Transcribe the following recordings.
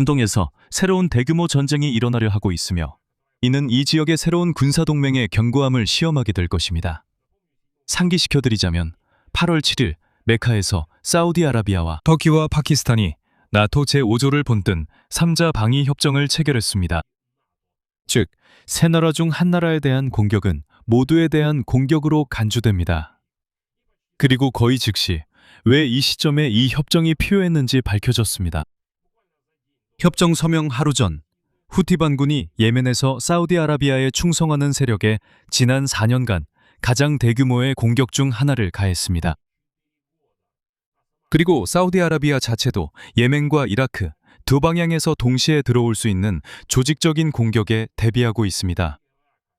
중동에서 새로운 대규모 전쟁이 일어나려 하고 있으며 이는 이 지역의 새로운 군사동맹의 견고함을 시험하게 될 것입니다. 상기시켜드리자면 8월 7일 메카에서 사우디아라비아와 터키와 파키스탄이 나토 제5조를 본뜬 3자 방위 협정을 체결했습니다. 즉, 세 나라 중 한 나라에 대한 공격은 모두에 대한 공격으로 간주됩니다. 그리고 거의 즉시 왜 이 시점에 이 협정이 필요했는지 밝혀졌습니다. 협정 서명 하루 전 후티 반군이 예멘에서 사우디아라비아에 충성하는 세력에 지난 4년간 가장 대규모의 공격 중 하나를 가했습니다. 그리고 사우디아라비아 자체도 예멘과 이라크 두 방향에서 동시에 들어올 수 있는 조직적인 공격에 대비하고 있습니다.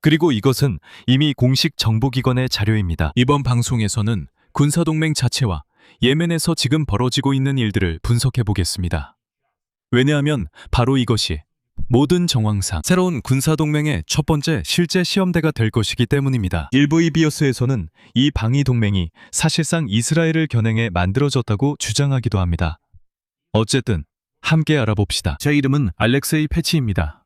그리고 이것은 이미 공식 정보기관의 자료입니다. 이번 방송에서는 군사동맹 자체와 예멘에서 지금 벌어지고 있는 일들을 분석해 보겠습니다. 왜냐하면 바로 이것이 모든 정황상 새로운 군사동맹의 첫 번째 실제 시험대가 될 것이기 때문입니다. 일부 이비어스에서는 이 방위동맹이 사실상 이스라엘을 겨냥해 만들어졌다고 주장하기도 합니다. 어쨌든 함께 알아봅시다. 제 이름은 알렉세이 패치입니다.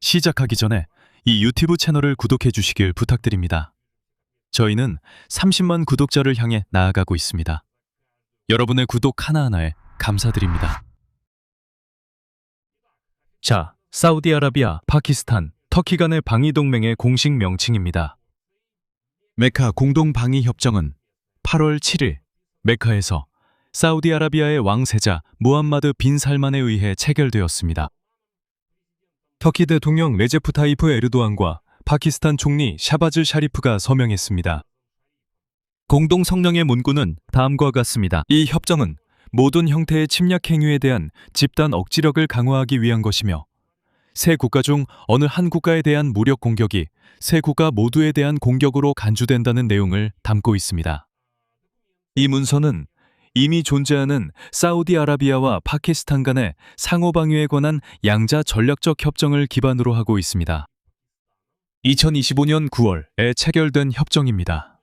시작하기 전에 이 유튜브 채널을 구독해 주시길 부탁드립니다. 저희는 30만 구독자를 향해 나아가고 있습니다. 여러분의 구독 하나하나에 감사드립니다. 자, 사우디아라비아, 파키스탄, 터키 간의 방위동맹의 공식 명칭입니다. 메카 공동방위협정은 8월 7일 메카에서 사우디아라비아의 왕세자 무함마드 빈 살만에 의해 체결되었습니다. 터키 대통령 레제프 타이프 에르도안과 파키스탄 총리 샤바즈 샤리프가 서명했습니다. 공동 성명의 문구는 다음과 같습니다. 이 협정은 모든 형태의 침략 행위에 대한 집단 억지력을 강화하기 위한 것이며 세 국가 중 어느 한 국가에 대한 무력 공격이 세 국가 모두에 대한 공격으로 간주된다는 내용을 담고 있습니다. 이 문서는 이미 존재하는 사우디아라비아와 파키스탄 간의 상호방위에 관한 양자 전략적 협정을 기반으로 하고 있습니다. 2025년 9월에 체결된 협정입니다.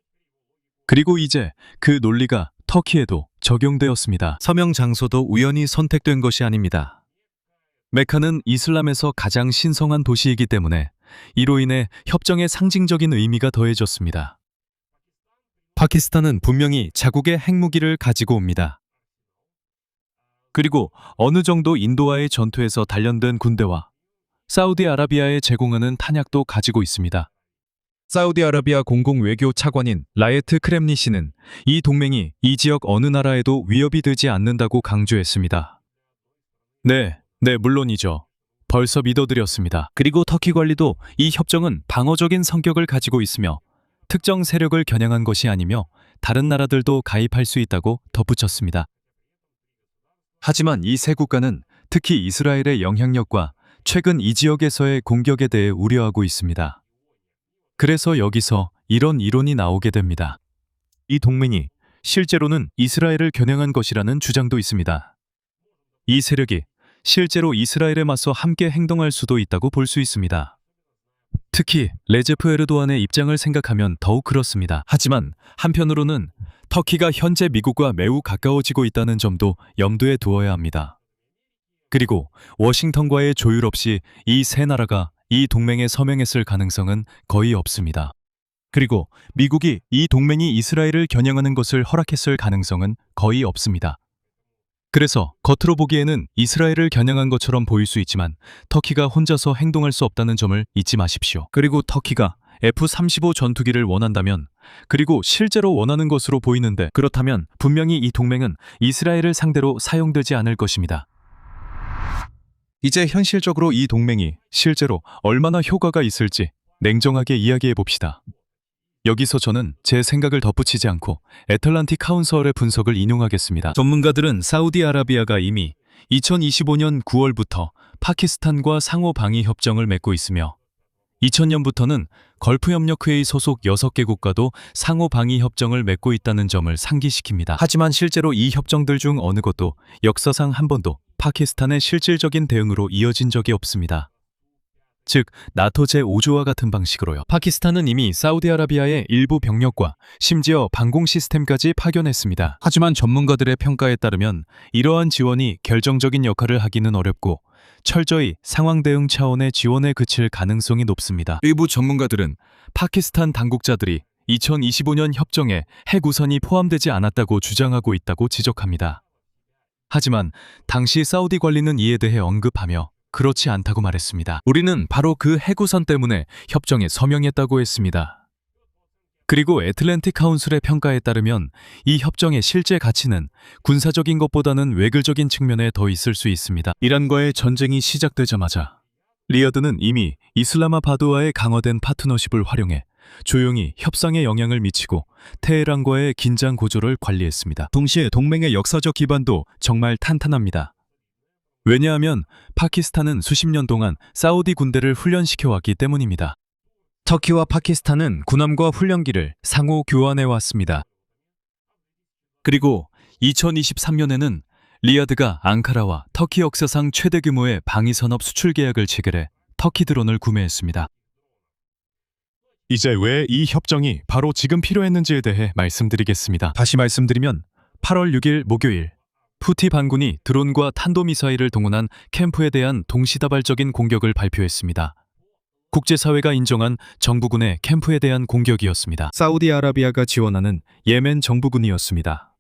그리고 이제 그 논리가 터키에도 적용되었습니다. 서명 장소도 우연히 선택된 것이 아닙니다. 메카는 이슬람에서 가장 신성한 도시이기 때문에 이로 인해 협정의 상징적인 의미가 더해졌습니다. 파키스탄은 분명히 자국의 핵무기를 가지고 옵니다. 그리고 어느 정도 인도와의 전투에서 단련된 군대와 사우디아라비아에 제공하는 탄약도 가지고 있습니다. 사우디아라비아 공공외교 차관인 라예트 크렘니시는 이 동맹이 이 지역 어느 나라에도 위협이 되지 않는다고 강조했습니다. 네, 물론이죠. 벌써 믿어드렸습니다. 그리고 터키 관리도 이 협정은 방어적인 성격을 가지고 있으며 특정 세력을 겨냥한 것이 아니며 다른 나라들도 가입할 수 있다고 덧붙였습니다. 하지만 이 세 국가는 특히 이스라엘의 영향력과 최근 이 지역에서의 공격에 대해 우려하고 있습니다. 그래서 여기서 이런 이론이 나오게 됩니다. 이 동맹이 실제로는 이스라엘을 겨냥한 것이라는 주장도 있습니다. 이 세력이 실제로 이스라엘에 맞서 함께 행동할 수도 있다고 볼 수 있습니다. 특히 레제프 에르도안의 입장을 생각하면 더욱 그렇습니다. 하지만 한편으로는 터키가 현재 미국과 매우 가까워지고 있다는 점도 염두에 두어야 합니다. 그리고 워싱턴과의 조율 없이 이 세 나라가 이 동맹에 서명했을 가능성은 거의 없습니다. 그리고 미국이 이 동맹이 이스라엘을 겨냥하는 것을 허락했을 가능성은 거의 없습니다. 그래서 겉으로 보기에는 이스라엘을 겨냥한 것처럼 보일 수 있지만 터키가 혼자서 행동할 수 없다는 점을 잊지 마십시오. 그리고 터키가 F-35 전투기를 원한다면, 그리고 실제로 원하는 것으로 보이는데 그렇다면 분명히 이 동맹은 이스라엘을 상대로 사용되지 않을 것입니다. 이제 현실적으로 이 동맹이 실제로 얼마나 효과가 있을지 냉정하게 이야기해 봅시다. 여기서 저는 제 생각을 덧붙이지 않고 애틀란틱 카운서얼의 분석을 인용하겠습니다. 전문가들은 사우디아라비아가 이미 2025년 9월부터 파키스탄과 상호 방위 협정을 맺고 있으며 2000년부터는 걸프협력회의 소속 6개 국가도 상호 방위 협정을 맺고 있다는 점을 상기시킵니다. 하지만 실제로 이 협정들 중 어느 것도 역사상 한 번도 파키스탄의 실질적인 대응으로 이어진 적이 없습니다. 즉 나토 제5조와 같은 방식으로요. 파키스탄은 이미 사우디아라비아의 일부 병력과 심지어 방공 시스템까지 파견했습니다. 하지만 전문가들의 평가에 따르면 이러한 지원이 결정적인 역할을 하기는 어렵고 철저히 상황 대응 차원의 지원에 그칠 가능성이 높습니다. 일부 전문가들은 파키스탄 당국자들이 2025년 협정에 핵우선이 포함되지 않았다고 주장하고 있다고 지적합니다. 하지만 당시 사우디 관리는 이에 대해 언급하며 그렇지 않다고 말했습니다. 우리는 바로 그 핵우선 때문에 협정에 서명했다고 했습니다. 그리고 애틀랜틱 카운슬의 평가에 따르면 이 협정의 실제 가치는 군사적인 것보다는 외교적인 측면에 더 있을 수 있습니다. 이란과의 전쟁이 시작되자마자 리야드는 이미 이슬라마바드와의 강화된 파트너십을 활용해 조용히 협상에 영향을 미치고 테헤란과의 긴장 고조를 관리했습니다. 동시에 동맹의 역사적 기반도 정말 탄탄합니다. 왜냐하면 파키스탄은 수십 년 동안 사우디 군대를 훈련시켜왔기 때문입니다. 터키와 파키스탄은 군함과 훈련기를 상호 교환해 왔습니다. 그리고 2023년에는 리야드가 앙카라와 터키 역사상 최대 규모의 방위산업 수출 계약을 체결해 터키 드론을 구매했습니다. 이제 왜 이 협정이 바로 지금 필요했는지에 대해 말씀드리겠습니다. 다시 말씀드리면 8월 6일 목요일 후티 반군이 드론과 탄도미사일을 동원한 캠프에 대한 동시다발적인 공격을 발표했습니다. 국제사회가 인정한 정부군의 캠프에 대한 공격이었습니다. 사우디아라비아가 지원하는 예멘 정부군이었습니다.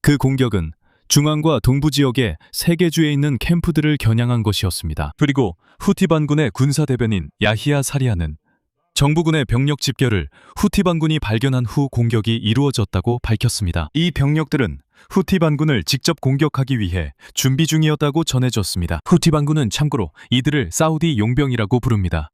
그 공격은 중앙과 동부 지역의 3개 주에 있는 캠프들을 겨냥한 것이었습니다. 그리고 후티 반군의 군사대변인 야히야 사리아는 정부군의 병력 집결을 후티 반군이 발견한 후 공격이 이루어졌다고 밝혔습니다. 이 병력들은 후티 반군을 직접 공격하기 위해 준비 중이었다고 전해졌습니다. 후티 반군은 참고로 이들을 사우디 용병이라고 부릅니다.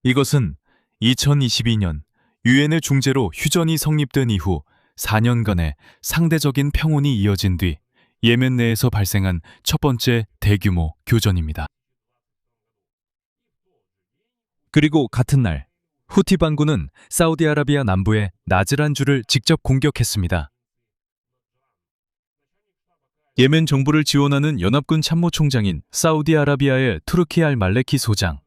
이것은 2022년 유엔의 중재로 휴전이 성립된 이후 4년간의 상대적인 평온이 이어진 뒤 예멘 내에서 발생한 첫 번째 대규모 교전입니다. 그리고 같은 날 후티 반군은 사우디아라비아 남부의 나즈란주를 직접 공격했습니다. 예멘 정부를 지원하는 연합군 참모총장인 사우디아라비아의 투르키 알 말레키 소장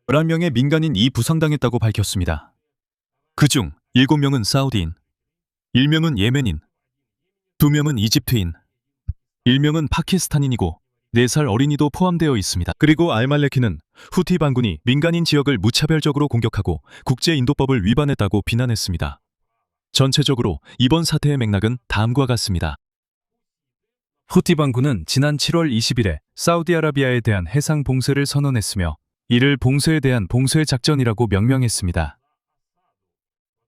11명의 민간인이 부상당했다고 밝혔습니다. 그중 7명은 사우디인, 1명은 예멘인, 2명은 이집트인, 1명은 파키스탄인이고 4살 어린이도 포함되어 있습니다. 그리고 알말레키는 후티 반군이 민간인 지역을 무차별적으로 공격하고 국제인도법을 위반했다고 비난했습니다. 전체적으로 이번 사태의 맥락은 다음과 같습니다. 후티 반군은 지난 7월 20일에 사우디아라비아에 대한 해상 봉쇄를 선언했으며 이를 봉쇄에 대한 봉쇄 작전이라고 명명했습니다.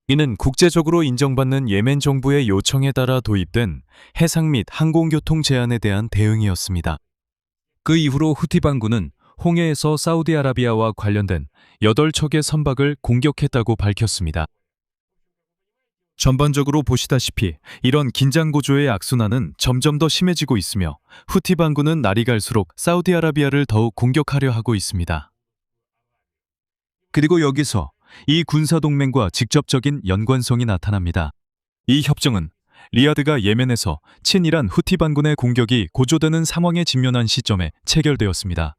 이는 국제적으로 인정받는 예멘 정부의 요청에 따라 도입된 해상 및 항공교통 제한에 대한 대응이었습니다. 그 이후로 후티 반군은 홍해에서 사우디아라비아와 관련된 8척의 선박을 공격했다고 밝혔습니다. 전반적으로 보시다시피 이런 긴장고조의 악순환은 점점 더 심해지고 있으며 후티 반군은 날이 갈수록 사우디아라비아를 더욱 공격하려 하고 있습니다. 그리고 여기서 이 군사동맹과 직접적인 연관성이 나타납니다. 이 협정은 리야드가 예멘에서 친이란 후티 반군의 공격이 고조되는 상황에 직면한 시점에 체결되었습니다.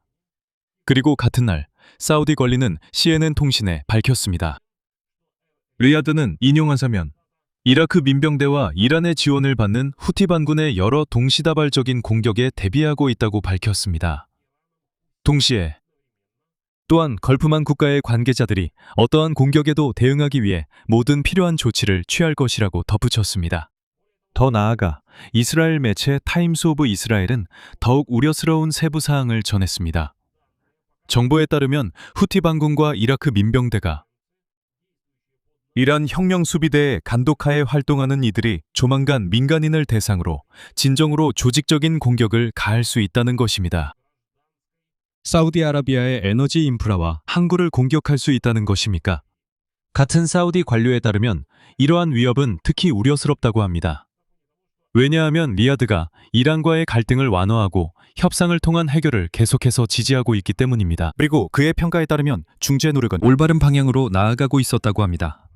그리고 같은 날 사우디 권리는 CNN 통신에 밝혔습니다. 리야드는 인용하자면 이라크 민병대와 이란의 지원을 받는 후티 반군의 여러 동시다발적인 공격에 대비하고 있다고 밝혔습니다. 동시에 또한 걸프만 국가의 관계자들이 어떠한 공격에도 대응하기 위해 모든 필요한 조치를 취할 것이라고 덧붙였습니다. 더 나아가 이스라엘 매체 타임스 오브 이스라엘은 더욱 우려스러운 세부 사항을 전했습니다. 정보에 따르면 후티 반군과 이라크 민병대가 이란 혁명수비대의 간독하에 활동하는 이들이 조만간 민간인을 대상으로 진정으로 조직적인 공격을 가할 수 있다는 것입니다. 사우디아라비아의 에너지 인프라와 항구를 공격할 수 있다는 것입니까? 같은 사우디 관료에 따르면 이러한 위협은 특히 우려스럽다고 합니다. 왜냐하면 리야드가 이란과의 갈등을 완화하고 협상을 통한 해결을 계속해서 지지하고 있기 때문입니다. 그리고 그의 평가에 따르면 중재 노력은 올바른 방향으로 나아가고 있었다고 합니다.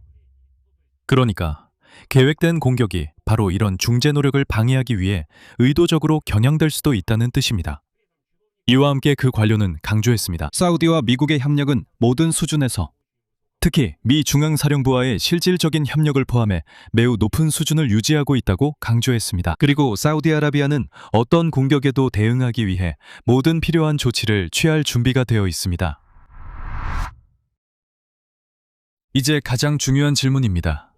그러니까 계획된 공격이 바로 이런 중재 노력을 방해하기 위해 의도적으로 겨냥될 수도 있다는 뜻입니다. 이와 함께 그 관료는 강조했습니다. 사우디와 미국의 협력은 모든 수준에서, 특히 미 중앙사령부와의 실질적인 협력을 포함해 매우 높은 수준을 유지하고 있다고 강조했습니다. 그리고 사우디아라비아는 어떤 공격에도 대응하기 위해 모든 필요한 조치를 취할 준비가 되어 있습니다. 이제 가장 중요한 질문입니다.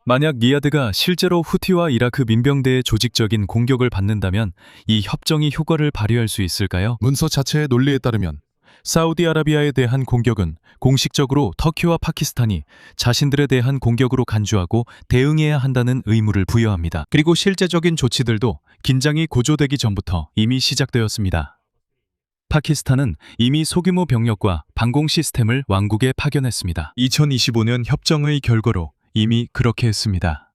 만약 리야드가 실제로 후티와 이라크 민병대의 조직적인 공격을 받는다면 이 협정이 효과를 발휘할 수 있을까요? 문서 자체의 논리에 따르면 사우디아라비아에 대한 공격은 공식적으로 터키와 파키스탄이 자신들에 대한 공격으로 간주하고 대응해야 한다는 의무를 부여합니다. 그리고 실제적인 조치들도 긴장이 고조되기 전부터 이미 시작되었습니다. 파키스탄은 이미 소규모 병력과 방공 시스템을 왕국에 파견했습니다. 2025년 협정의 결과로 이미 그렇게 했습니다.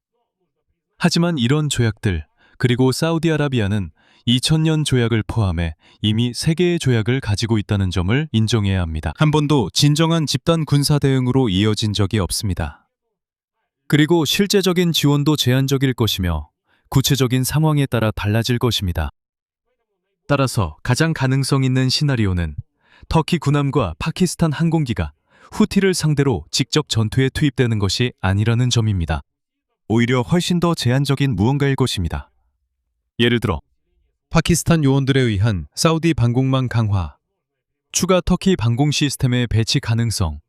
하지만 이런 조약들, 그리고 사우디아라비아는 2000년 조약을 포함해 이미 3개의 조약을 가지고 있다는 점을 인정해야 합니다. 한 번도 진정한 집단 군사 대응으로 이어진 적이 없습니다. 그리고 실제적인 지원도 제한적일 것이며 구체적인 상황에 따라 달라질 것입니다. 따라서 가장 가능성 있는 시나리오는 터키 군함과 파키스탄 항공기가 후티를 상대로 직접 전투에 투입되는 것이 아니라는 점입니다. 오히려 훨씬 더 제한적인 무언가일 것입니다. 예를 들어 파키스탄 요원들에 의한 사우디 방공망 강화, 추가 터키 방공 시스템의 배치 가능성,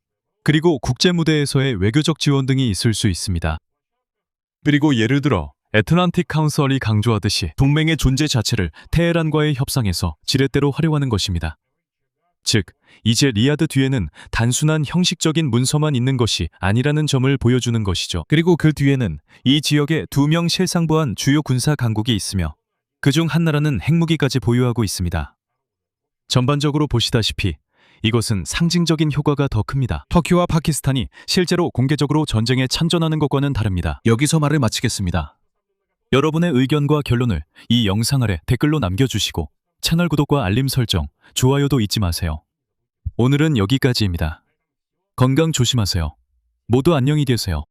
그리고 국제 무대에서의 외교적 지원 등이 있을 수 있습니다. 그리고 예를 들어 애틀란틱 카운슬이 강조하듯이 동맹의 존재 자체를 테헤란과의 협상에서 지렛대로 활용하는 것입니다. 즉, 이제 리야드 뒤에는 단순한 형식적인 문서만 있는 것이 아니라는 점을 보여주는 것이죠. 그리고 그 뒤에는 이 지역에 2명 실상부한 주요 군사 강국이 있으며 그중 한 나라는 핵무기까지 보유하고 있습니다. 전반적으로 보시다시피 이것은 상징적인 효과가 더 큽니다. 터키와 파키스탄이 실제로 공개적으로 전쟁에 참전하는 것과는 다릅니다. 여기서 말을 마치겠습니다. 여러분의 의견과 결론을 이 영상 아래 댓글로 남겨주시고 채널 구독과 알림 설정, 좋아요도 잊지 마세요. 오늘은 여기까지입니다. 건강 조심하세요. 모두 안녕히 계세요.